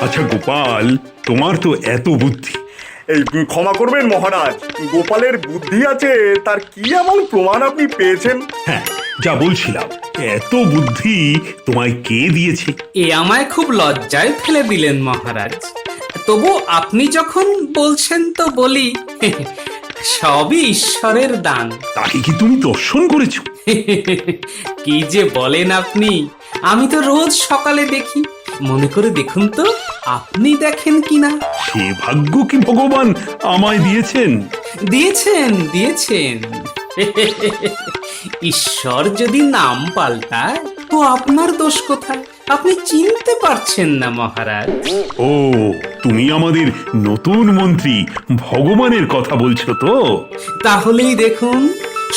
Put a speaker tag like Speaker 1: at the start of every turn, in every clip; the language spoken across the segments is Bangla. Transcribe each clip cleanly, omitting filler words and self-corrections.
Speaker 1: আচ্ছা গোপাল, তোমার তো এত বুদ্ধি।
Speaker 2: এই ক্ষমা করবেন মহারাজ, গোপালের বুদ্ধি আছে তার কি এমন প্রমাণ আপনি পেয়েছেন?
Speaker 1: হ্যাঁ, যা বলছিলাম, এত বুদ্ধি তোমায় কে দিয়েছে?
Speaker 3: এ আমায় খুব লজ্জায় ফেলে দিলেন মহারাজ। তবু আপনি যখন বলছেন তো বলি, সবই ঈশ্বরের দান।
Speaker 1: তাকে কি তুমি দর্শন করেছো?
Speaker 3: কি যে বলেন আপনি, আমি তো রোজ সকালে দেখি। মনে করে দেখুন তো, আপনি দেখেন কিনা।
Speaker 1: সে ভাগ্য কি ভগবান আমায় দিয়েছেন?
Speaker 3: দিয়েছেন দিয়েছেন। ঈশ্বর যদি নাম পাল্টায় তো আপনার দোষ কোথায়? আপনি চিনতে পারছেন না মহারাজ।
Speaker 1: ও, তুমি আমাদের নতুন মন্ত্রী ভগবানের কথা বলছো তো?
Speaker 3: তাহলেই দেখুন,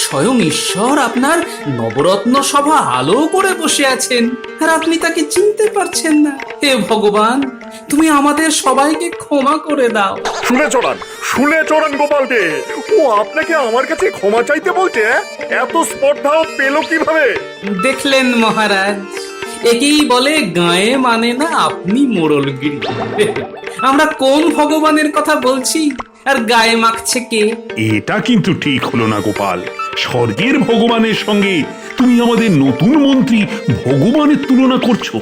Speaker 3: স্বয়ং ঈশ্বর আপনার নবরত্ন সভা আলো করে বসে আছেন, আর আপনি তাকে চিনতে পারছেন না। হে ভগবান, তুমি আমাদের সবাইকে ক্ষমা করে দাও।
Speaker 2: শুনে চড়ান গোপালকে। ও আপনাকে আমার কাছে ক্ষমা চাইতে বলছে? এত স্পর্ধাও পেল কিভাবে?
Speaker 3: দেখলেন মহারাজ, একেই বলে গায়ে মানে না আপনি মোড়লগিরি। আমরা কোন ভগবানের কথা বলছি, আর গায়ে মাখছে কে?
Speaker 1: এটা কিন্তু ঠিক হলো না গোপাল। স্বর্গের ভগবানের সঙ্গে তুমি আমাদের নতুন মন্ত্রী ভগবানের তুলনা করছো।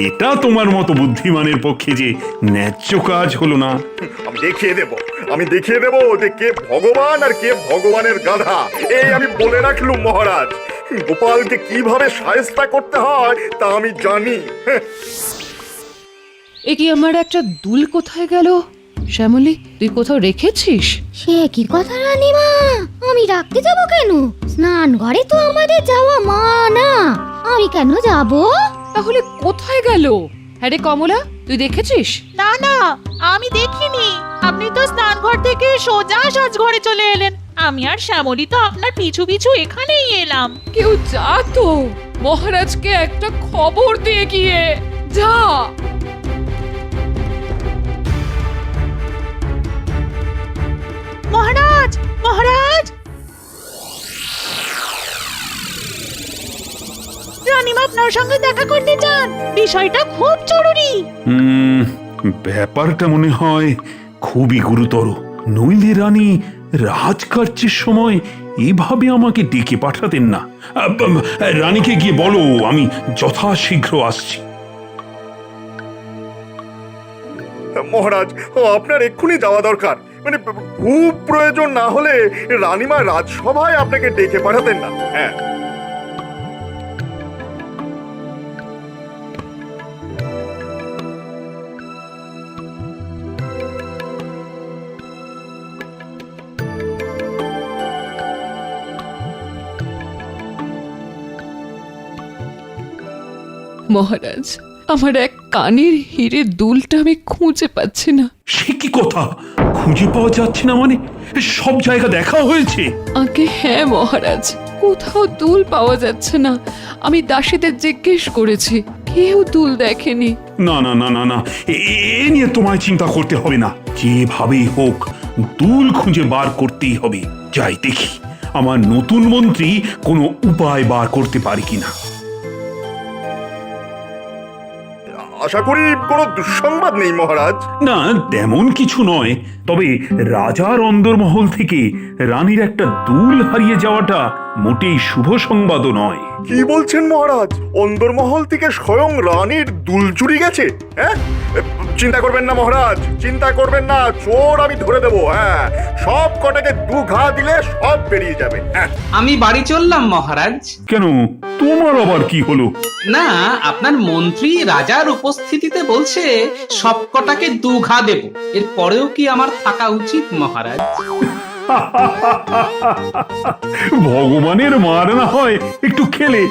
Speaker 1: এটা তোমার মতো বুদ্ধিমানের পক্ষে যে ন্যায্য কাজ হলো না।
Speaker 2: আমি দেখিয়ে দেব যে কে ভগবান আর কে ভগবানের গাধা। এই আমি বলে রাখলুম মহারাজ। গোপালকে কিভাবে শায়েস্তা করতে হয় তা আমি জানি।
Speaker 4: এ কি, আমার একটা দুল কোথায় গেল? শ্যামলী, তুই কোথাও রেখেছিস?
Speaker 5: সে কি কথা রানীমা, আমি রাখতে যাব কেন? স্নান ঘরে তো আমাদের যাওয়া মানা, আমি কেন যাব?
Speaker 4: তাহলে কোথায় গেল? হ্যাঁ রে কমলা, তুই দেখেছিস?
Speaker 6: না না, আমি দেখিনি। আপনি তো স্নানঘর থেকে সোজা সাজঘরে চলে এলেন। আমি আর শ্যামলী তো আপনার পিছু পিছু এখানেই এলাম।
Speaker 4: কেউ যা তো, মহারাজকে একটা খবর দিয়ে গিয়ে যা।
Speaker 6: মহারাজ, মহারাজ! রানীমা আপনার সঙ্গে দেখা করতে চান, বিষয়টা খুব জরুরি।
Speaker 1: ব্যাপারটা মনে হয় খুবই গুরুতর। নইলে রানী রাজকার্যের সময় এভাবে আমাকে ডেকে পাঠাতেন না। রানীকে গিয়ে বলো আমি যথাশীঘ্র আসছি।
Speaker 2: মহারাজ, আপনার এক্ষুনি যাওয়া দরকার। মানে খুব প্রয়োজন না হলে রানীমা রাজসভায় আপনাকে ডেকে পাঠাতেন না। হ্যাঁ,
Speaker 4: মহারাজ, আমার এক কানের হীরের দুলটা আমি খুঁজে পাচ্ছি না।
Speaker 1: সে কি কথা? খুঁজে পাওয়া যাচ্ছে না মানে? সব জায়গা দেখা হয়েছে?
Speaker 4: আগে হ্যাঁ মহারাজ, কোথাও দুল পাওয়া যাচ্ছে না। আমি দাসীদের জিজ্ঞেস করেছি, কেউ দুল দেখেনি।
Speaker 1: না না না না না, এ নিয়ে তোমায় চিন্তা করতে হবে না। যেভাবেই হোক দুল খুঁজে বার করতেই হবে। যাই দেখি আমার নতুন মন্ত্রী কোনো উপায় বার করতে পারে কিনা।
Speaker 2: আশা করি কোনো দুঃসংবাদ নেই মহারাজ।
Speaker 1: না, তেমন কিছু নয়। তবে রাজার অন্দরমহল থেকে রানীর একটা দুল হারিয়ে যাওয়াটা মোটেই শুভ সংবাদও নয়।
Speaker 2: কি বলছেন মহারাজ? অন্দরমহল থেকে স্বয়ং রানীর দুল চুরি গেছে? হ্যাঁ, চিন্তা করবেন না মহারাজ, চিন্তা করবেন না। চোর আমি ধরে দেবো। হ্যাঁ, সব কটাকে দু ঘা দিলে সব বেরিয়ে যাবে। হ্যাঁ,
Speaker 3: আমি বাড়ি চললাম মহারাজ।
Speaker 1: কেন, তোমার আবার কি হলো?
Speaker 3: না, আপনার মন্ত্রী রাজার উপস্থিতিতে বলছে সব কটাকে দুঘা দেব। এর পরেও কি আমার থাকা উচিত মহারাজ?
Speaker 1: ভগবানের মার না হয় একটু খেলে।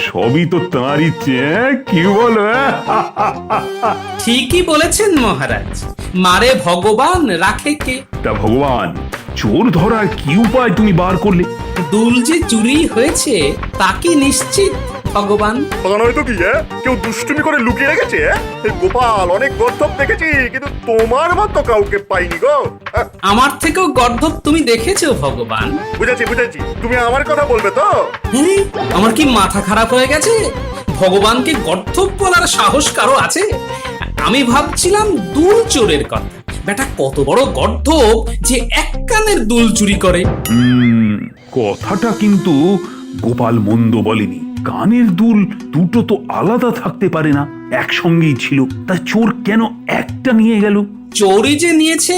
Speaker 1: সবই তো তাঁর ইচ্ছে, কি বলো?
Speaker 3: ঠিকই বলেছেন মহারাজ, মারে ভগবান, রাখে কে?
Speaker 1: তা ভগবান, চোর ধরার কি উপায় তুমি বার করলে?
Speaker 3: দুল যে চুরি হয়েছে তা কি নিশ্চিত ভগবান?
Speaker 2: তা নয় তো কি? কেউ দুষ্টুমি করে লুকিয়ে রেখেছে? গোপাল, অনেক গর্ধব দেখেছি, কিন্তু তোমার মতো কাউকে পাইনি গো।
Speaker 3: আমার থেকেও গর্ধব তুমি দেখেছো ভগবান?
Speaker 2: বুঝেছি বুঝেছি, তুমি আমার কথা বলবে তো?
Speaker 3: হ্যাঁ, আমার কি মাথা খারাপ হয়ে গেছে? ভগবানকে গর্ধব বলার সাহস কারো আছে? আমি ভাবছিলাম দুল চোরের কথা। বেটা কত বড় গর্ধব যে এক কানের দুল চুরি করে।
Speaker 1: কথাটা কিন্তু গোপাল মন্দ বলেনি। কানের দুল দুটো তো আলাদা থাকতে পারে না, একসঙ্গেই ছিল। তা চোর কেন একটা নিয়ে গেল?
Speaker 3: চোরি যে নিয়েছে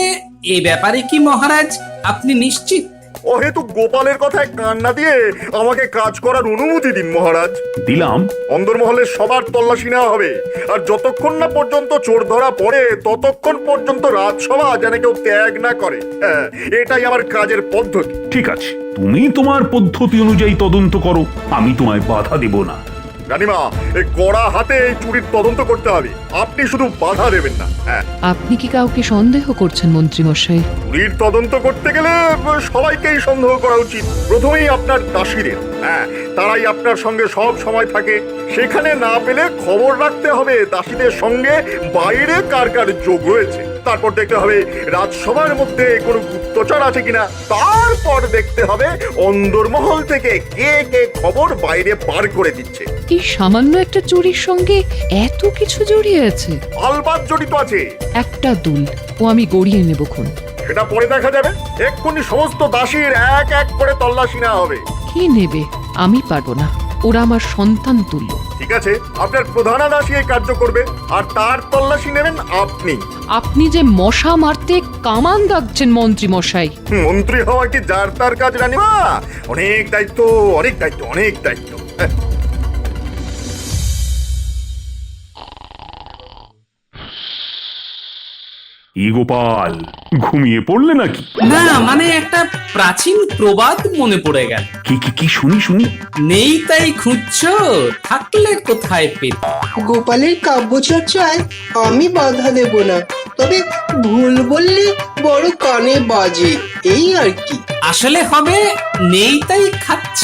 Speaker 3: এ ব্যাপারে কি মহারাজ আপনি নিশ্চিত?
Speaker 2: অহেতু গোপালের কথায় কান না দিয়ে আমাকে কাজ করার অনুমতি দিন মহারাজ।
Speaker 1: দিলাম।
Speaker 2: অন্দরমহলের সবার তল্লাশি নেওয়া হবে, আর যতক্ষণ না পর্যন্ত চোর ধরা পড়ে ততক্ষণ পর্যন্ত রাজসভা যেন কেউ ত্যাগ না করে। হ্যাঁ, এটাই আমার কাজের পদ্ধতি।
Speaker 1: ঠিক আছে, তুমি তোমার পদ্ধতি অনুযায়ী তদন্ত করো, আমি তোমায় বাধা দেব না।
Speaker 2: রানীমা, এই কড়া হাতে এই চুরির তদন্ত করতে হবে, আপনি শুধু বাধা দেবেন না। হ্যাঁ,
Speaker 4: আপনি কি কাউকে সন্দেহ করছেন মন্ত্রী মশাই?
Speaker 2: চুরির তদন্ত করতে গেলে সবাইকেই সন্দেহ করা উচিত। প্রথমেই আপনার দাসীদের, হ্যাঁ, তারাই আপনার সঙ্গে সব সময় থাকে। সেখানে না পেলে খবর রাখতে হবে দাসীদের সঙ্গে বাইরে কার কার যোগ রয়েছে। তারপর দেখতে হবে রাজসভার মধ্যে কোনো গুপ্তচর আছে কিনা। তারপর দেখতে হবে অন্দরমহল থেকে কে কে খবর বাইরে পার করে দিচ্ছে।
Speaker 4: এই সামান্য একটা চুরির সঙ্গে এত কিছু জড়িয়ে আছে?
Speaker 2: আলবাত জড়িত আছে।
Speaker 4: একটা দুল ও আমি গড়িয়ে নেবক্ষণ।
Speaker 2: সেটা পরে দেখা যাবে। এক্ষুনি সমস্ত দাসীর এক এক করে তল্লাশি নেওয়া হবে।
Speaker 4: কি নেবে? আমি পারবো না, ওরা আমার সন্তান তুল্য।
Speaker 2: ঠিক আছে, আপনার প্রধান দাসী এই কার্য করবে, আর তার তল্লাশি নেবেন আপনি।
Speaker 4: আপনি যে মশা মারতে কামান দাগছেন মন্ত্রী মশাই।
Speaker 2: মন্ত্রী হওয়া কি যার তার কাজ রানীমা? অনেক দায়িত্ব, অনেক দায়িত্ব, অনেক দায়িত্ব।
Speaker 1: ই গোপাল, ঘুমিয়ে পড়লে নাকি?
Speaker 3: না মানে একটা প্রাচীন প্রবাদ মনে পড়ে গেল।
Speaker 1: কি কি কি শুনি শুনি।
Speaker 3: নেই তাই খুঁজছো, থাকলে কোথায় পেতে।
Speaker 7: গোপালের কাব্যচর্চায় আমি বাধা দেব না, তবে ভুল বললে বড় কানে বাজে, এই আর কি।
Speaker 3: আসলে হবে নেই তাই খাচ্ছ,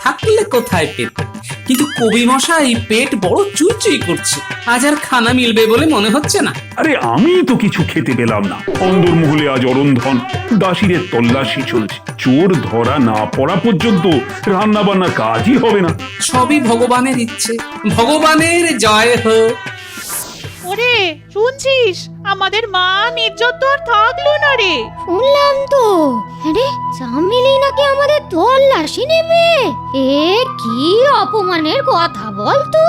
Speaker 3: থাকলে কোথায় পেতে। কিন্তু কবি মশাই পেট বড় চুইচুই করছে, আজ আর খানা মিলবে বলে মনে হচ্ছে না।
Speaker 1: আরে আমি তো কিছু খেতে পেলাম না। অন্দরমহলে আজ অরন্ধন, দাসীদের তল্লাশি চলছে। চোর ধরা না পড়া পর্যন্ত রান্না বান্নার কাজই হবে না।
Speaker 3: সবই ভগবানের ইচ্ছে, ভগবানের জয় হোক।
Speaker 6: ওরে শুনছিস, আমাদের মান ইজ্জত তো আর থাকলো না রে।
Speaker 5: শুনলাম তো। আরে চামেলি নাকি আমাদের তল্লাশি নেবে? এ কি অপমানের কথা বলতো।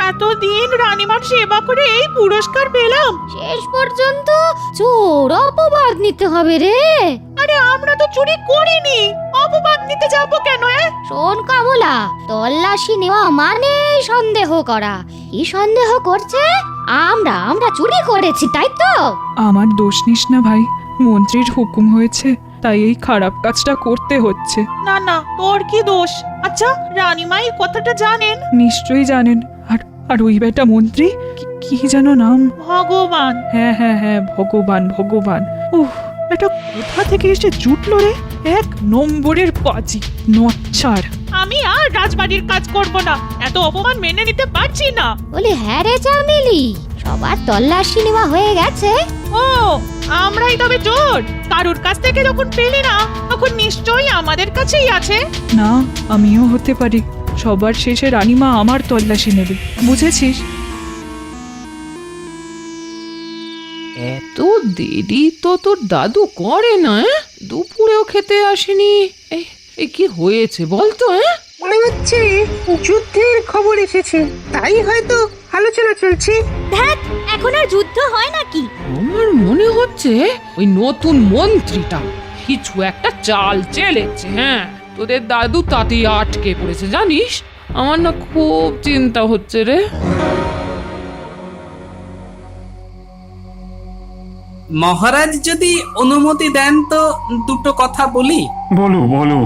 Speaker 6: এতদিন রানীমার সেবা করে এই পুরস্কার পেলাম,
Speaker 5: শেষ পর্যন্ত চোর অপবাদ নিতে হবে রে।
Speaker 6: আরে আমরা তো চুরি করিনি, অপবাদ নিতে যাবো কেন?
Speaker 5: শোন কামলা, তল্লাশি নেওয়া মানে সন্দেহ করা। কি সন্দেহ করছে? আমরা চুরি করেছি, তাই তো?
Speaker 8: আমার দোষ নিস না ভাই, মন্ত্রীর হুকুম হয়েছে তাই এই খারাপ কাজটা করতে হচ্ছে।
Speaker 6: না না, তোর কি দোষ? আচ্ছা, রানীমা এই কথাটা জানেন?
Speaker 8: নিশ্চয়ই জানেন। আর আর ওই বেটা মন্ত্রী, কি যেন নাম?
Speaker 6: ভগবান।
Speaker 8: হ্যাঁ হ্যাঁ হ্যাঁ, ভগবান ভগবান। উহ, এটা কোথা থেকে এসে জুটলো রে? এক নম্বরের পাজি, নচ্ছার।
Speaker 6: আমি আর রাজবাড়ির কাজ করব না, এত অপমান মেনে নিতে পারছি না।
Speaker 5: বলি হ্যাঁ রে চামেলি, সবার তল্লাশি নেওয়া হয়ে গেছে।
Speaker 6: ও, আমরাই তবে চোর? কারুর কাছ থেকে যখন পেলি না, তখন নিশ্চয়ই আমাদের কাছেই আছে।
Speaker 8: না, আমিও হতে পারি। সবার শেষে রানীমা আমার তল্লাশি নেবে, বুঝেছিস?
Speaker 4: এত দেরি তো তোর দাদু করে না? দুপুরেও খেতে আসেনি। এই কি হয়েছে বলতো?
Speaker 9: মনে হচ্ছে যুদ্ধের খবর এসেছে, তাই হয়তো আলোচনা চলছে।
Speaker 5: দেখ, এখন আর যুদ্ধ হয় নাকি?
Speaker 4: আমার মনে হচ্ছে ওই নতুন মন্ত্রীটা কিছু একটা চাল চেলেছে। হ্যাঁ, তোদের দাদু তাতেই আটকে পড়েছে জানিস। আমার না খুব চিন্তা হচ্ছে রে।
Speaker 3: মহারাজ যদি অনুমতি দেন তো দুটো কথা বলি।
Speaker 1: বলো বলো।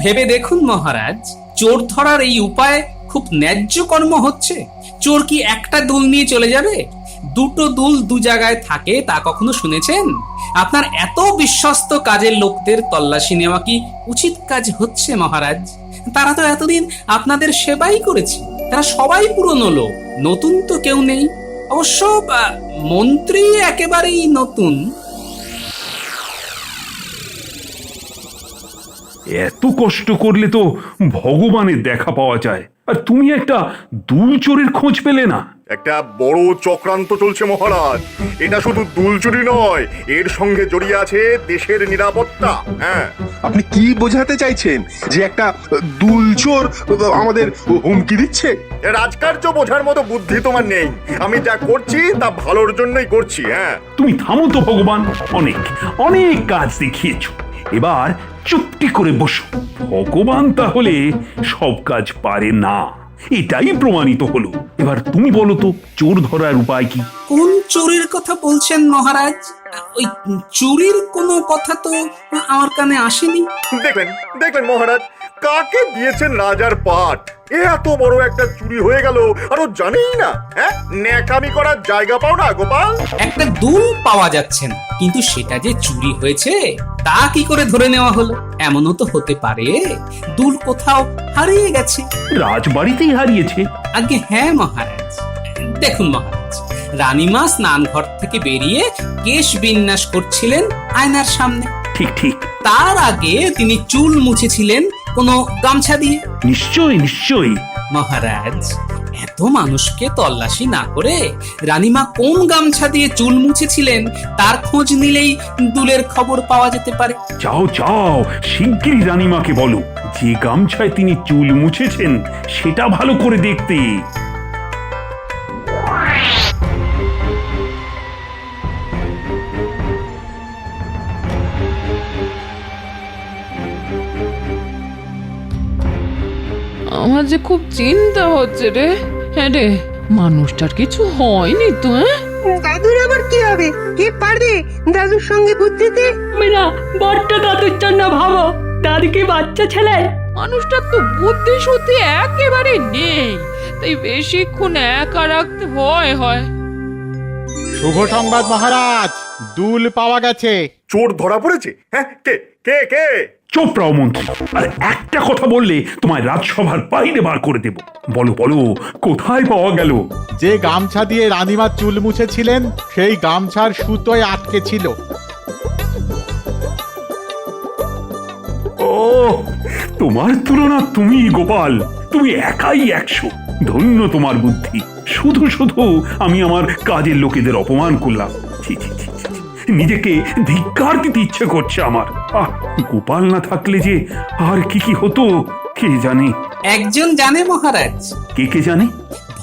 Speaker 3: ভেবে দেখুন মহারাজ, চোর ধরার এই উপায় খুব ন্যায্য কর্ম হচ্ছে। চোর কি একটা দুল নিয়ে চলে যাবে? দুটো দুল দু জায়গায় থাকে তা কখনো শুনেছেন? আপনার এত বিশ্বস্ত কাজের লোকদের তল্লাশি নেওয়া কি উচিত কাজ হচ্ছে মহারাজ? তারা তো এতদিন আপনাদের সেবাই করেছে, তারা সবাই পুরনো লোক, নতুন তো কেউ নেই। অবশ্য মন্ত্রী একেবারেই নতুন।
Speaker 1: এত কষ্ট করলে তো ভগবানের দেখা পাওয়া যায়। আর তুমি একটা দুল চোরের খোঁজ পেলে না?
Speaker 2: একটা বড় চক্রান্ত চলছে মহারাজ। এটা শুধু দুল চুরি নয়, এর সঙ্গে জড়িয়ে আছে দেশের নিরাপত্তা। হ্যাঁ,
Speaker 10: আপনি কি বোঝাতে চাইছেন যে একটা দুলচোর আমাদের হুমকি দিচ্ছে?
Speaker 2: রাজকার্য বোঝার মতো বুদ্ধি তোমার নেই। আমি যা করছি তা ভালোর জন্যই করছি। হ্যাঁ,
Speaker 1: তুমি থামো তো ভগবান, অনেক অনেক কাজ দেখিয়েছো, এবার চুপটি করে বসো। ভগবান তাহলে সব কাজ পারে না, এটাই প্রমাণিত হলো। এবার তুমি বলো তো, চোর ধরার উপায় কি?
Speaker 3: কোন চুরির কথা বলছেন মহারাজ? ওই চুরির কোনো কথা তো আমার কানে আসেনি।
Speaker 2: দেখলেন দেখলেন মহারাজ, কাকে দিয়েছেন রাজার পাট? এত বড় একটা চুরি হয়ে গেল আর ও জানেই না। হ্যাঁ, ন্যাকামি করার জায়গা পাও না গোপাল।
Speaker 3: একটা দুল পাওয়া যাচ্ছে না, কিন্তু সেটা যে চুরি হয়েছে তা কি করে ধরে নেওয়া হলো? এমনও তো হতে পারে দুল কোথাও হারিয়ে গেছে।
Speaker 1: রাজবাড়িতেই হারিয়েছে?
Speaker 3: আগে হ্যাঁ মহারাজ। দেখুন মহারাজ, রানীমা স্নানঘর থেকে বেরিয়ে কেশ বিন্যাস করছিলেন আয়নার সামনে।
Speaker 1: ঠিক ঠিক।
Speaker 3: তার আগে তিনি চুল মুছেছিলেন কোনো গামছা দিয়ে।
Speaker 1: নিশ্চয়ই নিশ্চয়ই।
Speaker 3: মহারাজ, এত মানুষকে তল্লাশি না করে রানীমা কোন গামছা দিয়ে চুল মুছেছিলেন তার খোঁজ নিলেই দুলের খবর পাওয়া যেতে পারে।
Speaker 1: যাও যাও, শিগগিরই রানীমাকে বলো যে গামছায় তিনি চুল মুছেছেন সেটা ভালো করে দেখতে।
Speaker 4: আমার যে খুব চিন্তা হচ্ছে রে। হ্যাঁ রে, মানুষটার কিছু হয়নি তো?
Speaker 9: দাদুর আবার কি হবে? কে পারবে দাদুর সঙ্গে বুদ্ধিতে?
Speaker 11: মিনা বড্ড দাদুর জন্য ভাবো, দাদু কি বাচ্চা ছেলে?
Speaker 4: মানুষটার তো বুদ্ধি শুদ্ধি একেবারে নেই, তাই বেশিক্ষণ একা রাখতে ভয় হয়।
Speaker 12: শুভ সংবাদ মহারাজ, দুল পাওয়া গেছে।
Speaker 2: চোর ধরা পড়েছে? হ্যাঁ, কে কে কে?
Speaker 1: চুপ রাও মন্ত্রী, আর একটা কথা বললে তোমায় রাজসভার বাইরে বার করে দেব। বলো বলো, কোথায় পাওয়া গেল?
Speaker 12: যে গামছা দিয়ে রানীমা চুল মুছেছিলেন সেই গামছার সুতোয় আটকে ছিল।
Speaker 1: ও, তোমার তুলনা তুমি গোপাল, তুমি একাই 100। ধন্য তোমার বুদ্ধি। শুধু শুধু আমি আমার কাজের লোকেদের অপমান করলাম। ছি ছি ছি ছি, নিজেকে ধিক্কার দিতে ইচ্ছে করছে আমার। গোপাল না থাকলে যে আর কি কি হতো কে জানে।
Speaker 3: একজন জানে মহারাজ।
Speaker 1: কে কে জানে?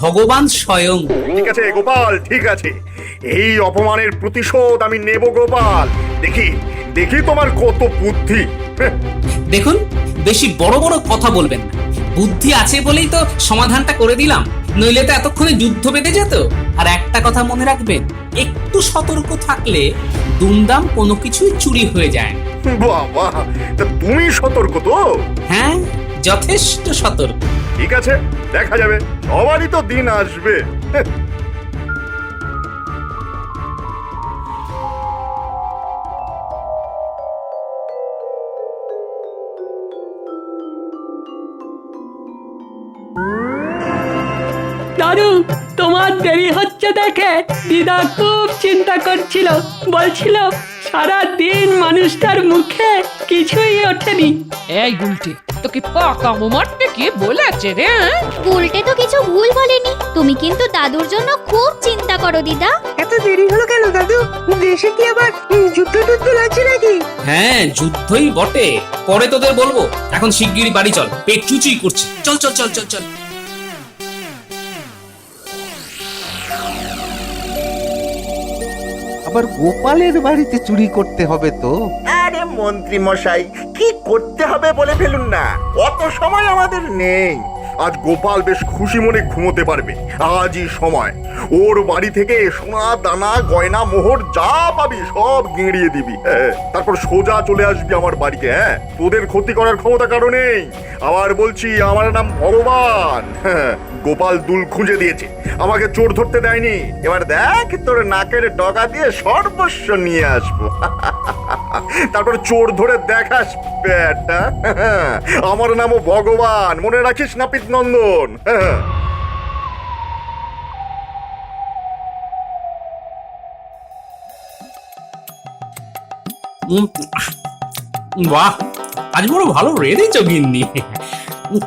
Speaker 3: ভগবান স্বয়ং।
Speaker 2: ঠিক আছে গোপাল, ঠিক আছে। এই অপমানের প্রতিশোধ আমি নেব গোপাল। দেখি দেখি তোমার কত বুদ্ধি।
Speaker 3: দেখুন, বেশি বড় বড় কথা বলবেন না। বুদ্ধি আছে বলেই তো সমাধানটা করে দিলাম, নইলে তো এতক্ষণে যুদ্ধ বেঁধে যেত। আর একটা কথা মনে রাখবেন, একটু সতর্ক থাকলে দুমদাম কোনো কিছুই চুরি হয়ে যায়।
Speaker 2: বাবা, তা তুমি সতর্ক তো?
Speaker 3: হ্যাঁ, যথেষ্ট সতর্ক।
Speaker 2: ঠিক আছে, দেখা যাবে। সবারই তো দিন আসবে।
Speaker 11: দাদু, তোমার দেরি হচ্ছে দেখে দিদা খুব চিন্তা করছিল। বলছিল সারা দিন মানুষটার মুখে কিছুই ওঠেনি।
Speaker 4: এই গুলটে, তোকে পাকামো মারতে কে বলেছে রে?
Speaker 5: উল্টে তো কিছু ভুল বলেনি। তুমি কিন্তু দাদুর জন্য খুব চিন্তা করো দিদা।
Speaker 9: এত দেরি হলো কেন দাদু? দেশে কি আবার যুদ্ধ টুদ্ধ লাগছে নাকি?
Speaker 3: হ্যাঁ, যুদ্ধই বটে। পরে তোদের বলবো, এখন শিগগিরই বাড়ি চল, পেট চুচুই করছে। চল চল চল চল চল।
Speaker 13: আবার গোপালের বাড়িতে চুরি করতে হবে তো?
Speaker 2: আরে মন্ত্রী মশাই, কি করতে হবে বলে ফেলুন না, অত সময় আমাদের নেই। আজ গোপাল বেশ খুশি মনে ঘুমোতে পারবে। আজই সময়। ওর বাড়ি থেকে সোনা দানা গয়না মোহর যা পাবি সব গিঁড়িয়ে দিবি। তারপর সোজা চলে আসবি আমার বাড়িতে। হ্যাঁ, তোদের ক্ষতি করার ক্ষমতা কারো নেই। আবার বলছি, আমার নাম ভগবান। গোপাল দুল খুঁজে দিয়েছে, আমাকে চোর ধরতে দেয়নি। এবার দেখ, তোর নাকের ডগা দিয়ে সর্বস্ব নিয়ে আসবো। তারপর চোর ধরে দেখাস বেটা। আমার নামও ভগবান, মনে রাখিস নাপিত নন্দন।
Speaker 3: বাহ, আজ বড় ভালো রেঁধেছ গিন্নি।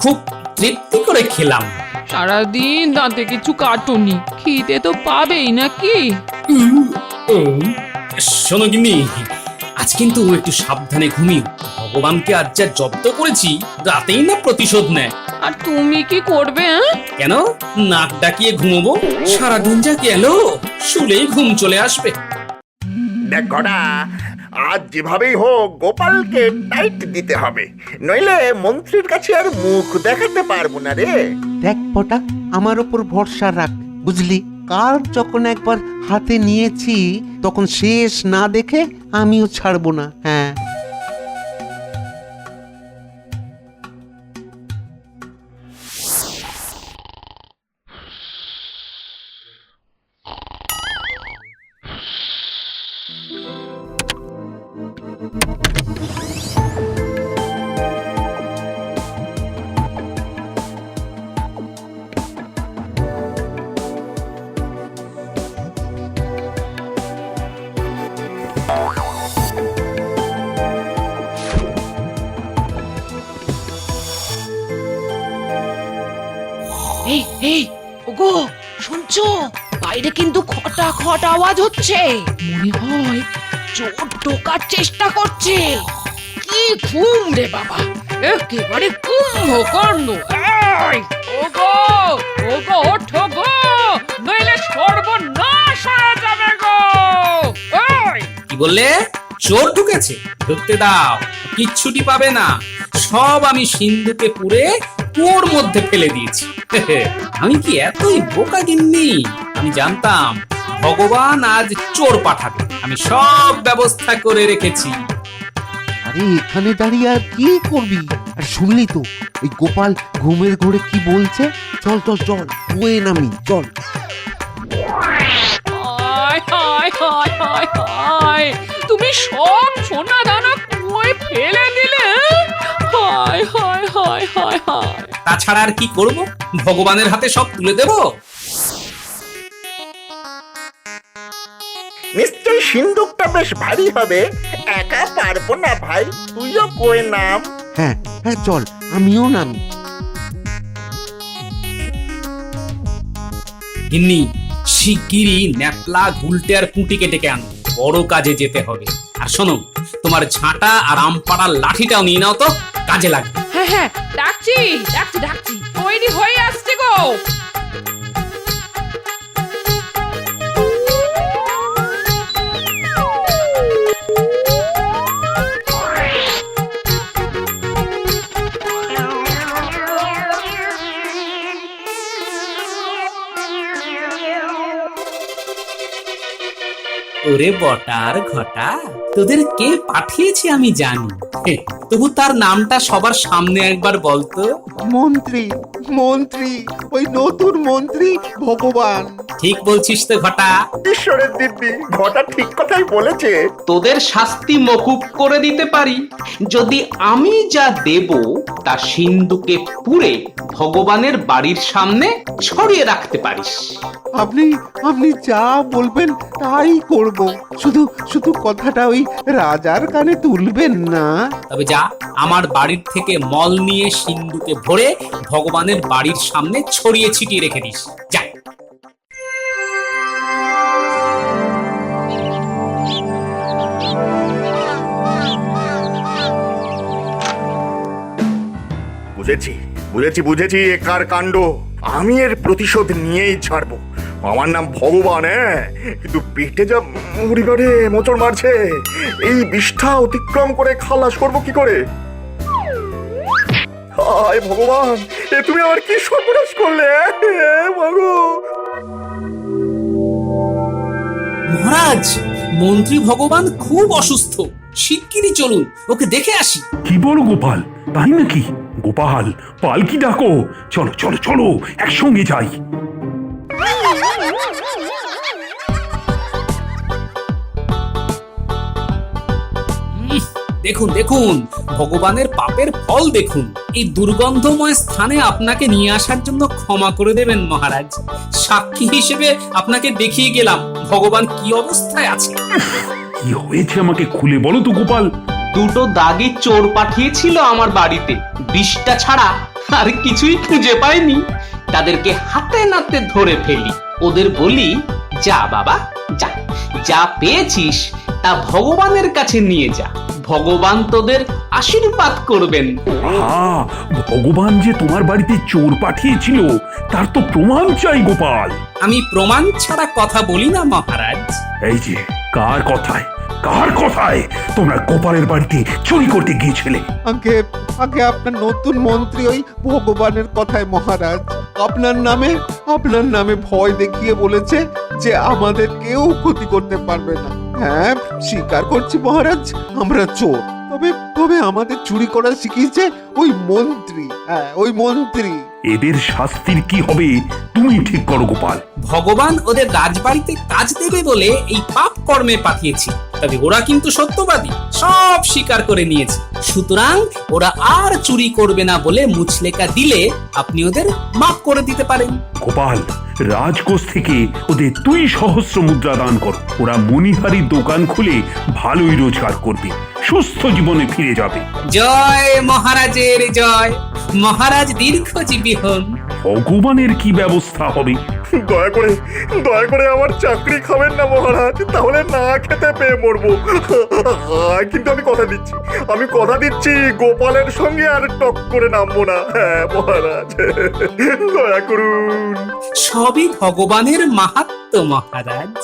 Speaker 3: খুব তৃপ্তি করে খেলাম।
Speaker 4: সারাদিন দাঁতে কিছু কাটুনি, খিদে তো পাবেই নাকি?
Speaker 3: শোনো গিন্নি, আজ কিন্তু একটু সাবধানে ঘুমিও। ভগবানকে আজ যা জব্দ করেছি, রাতেই না প্রতিশোধ নেয়।
Speaker 4: আর তুমি কি করবে? হ্যাঁ,
Speaker 3: কেন নাক ডাকিয়ে ঘুমোবো? সারাদিন যা গেল, শুলেই ঘুম চলে আসবে।
Speaker 2: দেখ ঘটা, আজ যেভাবেই হোক গোপালকে টাইট দিতে হবে, নইলে মন্ত্রীর কাছে আর মুখ দেখাতে পারবো না রে।
Speaker 13: দেখ পটা, আমার ওপর ভরসা রাখ, বুঝলি? কাল যখন একবার হাতে নিয়েছি তখন শেষ না দেখে আমিও ছাড়বো না। হ্যাঁ,
Speaker 4: এই এই ওগো, শুনছো? বাইরে কিন্তু খটা খট আওয়াজ হচ্ছে। মনে হয় চোর ঢোকার চেষ্টা করছে। কি ঘুম রে বাবা, একেবারে কুম্ভকর্ণ। এই ওগো, ওগো ওঠো গো, নইলে সর্বনাশ হয়ে যাবে গো। এই
Speaker 3: কি বললে? চোর ঢুকেছে? ঢুকতে দাও, কিচ্ছুটি পাবে না। সব আমি সিন্ধুকে পুরে কুয়োর মধ্যে ফেলে দিয়েছি। আমি কি এতই বোকা গিন্নি? আমি জানতাম ভগবান আজ চোর পাঠাবে। আমি সব ব্যবস্থা করে রেখেছি।
Speaker 13: আরে এখানে দাঁড়িয়ে আর কি করবি? আর শুনলি তো ওই গোপাল ঘুমের ঘোরে কি বলছে? চল চল চল, কুয়ে নামি, চল।
Speaker 4: হায় হায় হায় হায় হায়, তুমি সব সোনা দানা কুয়োয় ফেলে দিলে? হায় হায় হায় হায় হায়।
Speaker 3: তাছাড়া আর কি করব? ভগবানের হাতে সব তুলে দেব।
Speaker 2: নিশ্চয়ই সিন্দুকটা বেশ ভারী হবে, একা পারবো না ভাই, তুইও কই নাম।
Speaker 13: হ্যাঁ হ্যাঁ, চল, আমিও নামি।
Speaker 3: গিন্নি, শিগগিরই ন্যাপলা, গুলটে আর পুঁটি কেটে আনো, বড় কাজে যেতে হবে। আর শোনো, তোমার ঝাঁটা আর আমপাড়ার লাঠিটাও নিয়ে নাও তো, কাজে লাগবে।
Speaker 4: হ্যাঁ হ্যাঁ, ডাকছি ডাকছি ডাকছি, তৈরি হয়ে আসছে গো।
Speaker 3: ওরে বটার ঘটা, তোদের কে পাঠিয়েছে আমি জানি, তবু তার নামটা সবার সামনে একবার বলতো।
Speaker 13: মন্ত্রী, মন্ত্রী, ওই নতুন মন্ত্রী ভগবান।
Speaker 3: ঠিক বলছিস তো ঘটা?
Speaker 2: ঈশ্বরের দিব্যি, ঘটা ঠিক কথাই বলেছে।
Speaker 14: তোদের শাস্তি মকুব করে দিতে পারি যদি আমি যা দেব তা সিন্ধুকে পুরে ভগবানের বাড়ির সামনে ছড়িয়ে রাখতে পারিস।
Speaker 13: আপনি আপনি যা বলবেন তাই করব, শুধু শুধু কথাটা ওই রাজার কানে তুলবেন না।
Speaker 3: তবে যা, আমার বাড়ির থেকে মল নিয়ে সিন্ধুকে ভরে ভগবানের বাড়ির সামনে ছড়িয়ে ছিটিয়ে রেখে দিস, যা।
Speaker 2: বুঝেছি বুঝেছি বুঝেছি, এ কার কাণ্ড। আমি এর প্রতিশোধ নিয়েই ছাড়বো। আমার নাম ভগবান, কিন্তু পেটে যা মুড়িবারে মোচড় মারছে, এই বিষ্ঠা অতিক্রম করে খালাস করবো কি করে? হায় ভগবান, এ তুমি আমার কি সর্বনাশ করলে মাগো।
Speaker 3: মহারাজ, মন্ত্রী ভগবান খুব অসুস্থ, শিগগিরই চলুন ওকে দেখে আসি।
Speaker 1: কি বলো গোপাল, তাই নাকি? গোপাল, পালকি ডাকো, চলো চলো চলো, একসঙ্গে যাই।
Speaker 3: দেখুন দেখুন, ভগবানের পাপের ফল দেখুন। এই দুর্গন্ধময় স্থানে আপনাকে নিয়ে আসার জন্য ক্ষমা করে দেবেন মহারাজ। সাক্ষী হিসেবে আপনাকে দেখিয়ে গেলাম ভগবান কি অবস্থায় আছে।
Speaker 1: কি হয়েছে আমাকে খুলে বলো তো গোপাল।
Speaker 14: দুটো দাগি চোর পাঠিয়েছিল আমার বাড়িতে, বিষটা ছাড়া আর কিছুই খুঁজে পাইনি, তাদেরকে হাতে নাতে ধরে ফেলি। ওদের বলি, যা বাবা যা, যা পেয়েছিস তা ভগবানের কাছে নিয়ে যা, ভগবান তোদের আশীর্বাদ করবেন।
Speaker 1: হ্যাঁ, ভগবান যে তোমার বাড়িতে চোর পাঠিয়েছিল তার তো প্রমাণ চাই গোপাল।
Speaker 3: আমি প্রমাণ ছাড়া কথা বলি না মহারাজ।
Speaker 1: এই যে কার কথায় তোমরা গোপালের বাড়িতে চুরি করতে গিয়েছিলে?
Speaker 13: আগে আগে আপনার নতুন মন্ত্রী ওই ভগবানের কথায় মহারাজ আপনার নামে ভয় দেখিয়ে বলেছে যে আমাদের কেউ ক্ষতি করতে পারবে না। হ্যাঁ, স্বীকার করছি মহারাজ, আমরা চোর, তবে আমাদের চুরি করা শিখিয়েছে ওই মন্ত্রী। হ্যাঁ, ওই মন্ত্রী।
Speaker 1: এদের শাস্তির কি হবে তুমি ঠিক করো গোপাল।
Speaker 3: ভগবান ওদের রাজবাড়িতে কাজ দেবে বলে এই পাপ কর্মে পাঠিয়েছি, তবে ওরা কিন্তু সত্যবাদী, সব স্বীকার করে নিয়েছে। সুতরাং ওরা আর চুরি করবে না বলে মুচলেকা দিলে আপনি ওদের মাফ করে দিতে পারেন।
Speaker 1: গোপাল, রাজকোষ থেকে ওদের 2 সহস্র মুদ্রা দান করো। ওরা মণিহারির দোকান খুলে ভালোই রোজগার করবে, সুস্থ জীবনে ফিরে যাবে।
Speaker 3: জয় মহারাজের জয়, মহারাজ দীর্ঘজীবী হন।
Speaker 1: ভগবানের কি ব্যবস্থা হবে?
Speaker 2: দয়া করে আমার চাকরি খাবেন না মহারাজ, তাহলে না খেতে পেয়ে মরবো। কিন্তু আমি কথা দিচ্ছি গোপালের সঙ্গে আর টক করে নামবো না। হ্যাঁ মহারাজ, দয়া করুন।
Speaker 3: সবই ভগবানের মাহাত্ম্য মহারাজ।